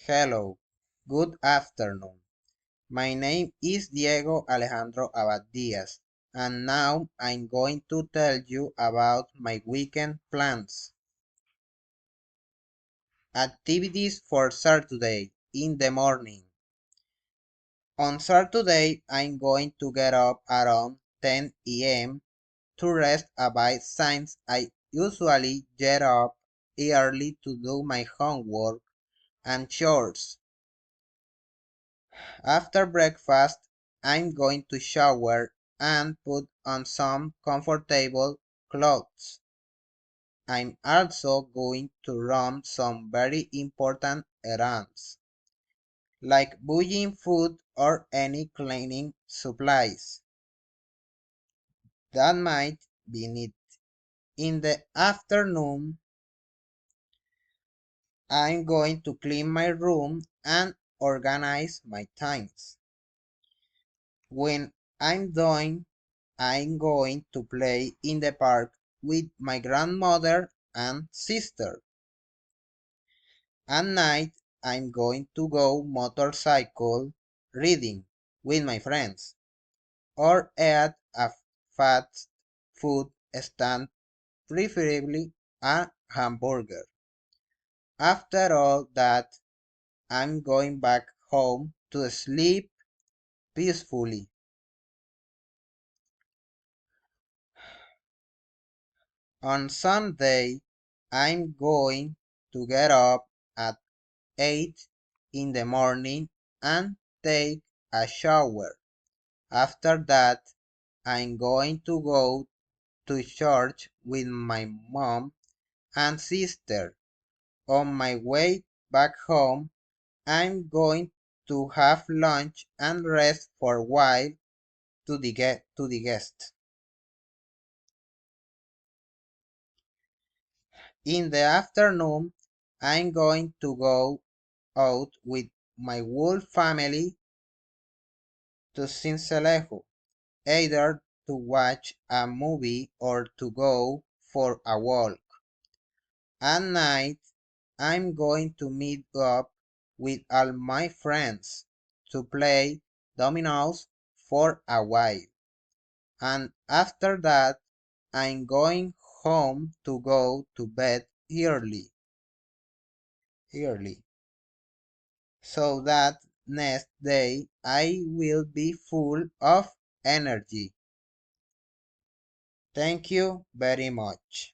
Hello, good afternoon. My name is Diego Alejandro Abad Diaz, and now I'm going to tell you about my weekend plans. Activities for Saturday in the morning. On Saturday, I'm going to get up around 10 a.m. to rest a bit since I usually get up early to do my homework and chores. After breakfast, I'm going to shower and put on some comfortable clothes. I'm also going to run some very important errands, like buying food or any cleaning supplies that might be needed. In the afternoon, I'm going to clean my room and organize my things. When I'm done, I'm going to play in the park with my grandmother and sister. At night, I'm going to go motorcycle riding with my friends or at a fast food stand, preferably a hamburger. After all that, I'm going back home to sleep peacefully. On Sunday, I'm going to get up at 8 in the morning and take a shower. After that, I'm going to go to church with my mom and sister. On my way back home, I'm going to have lunch and rest for a while to the guest. In the afternoon, I'm going to go out with my whole family to Sincelejo, either to watch a movie or to go for a walk. At night, I'm going to meet up with all my friends to play dominoes for a while. And after that, I'm going home to go to bed early, so that next day I will be full of energy. Thank you very much.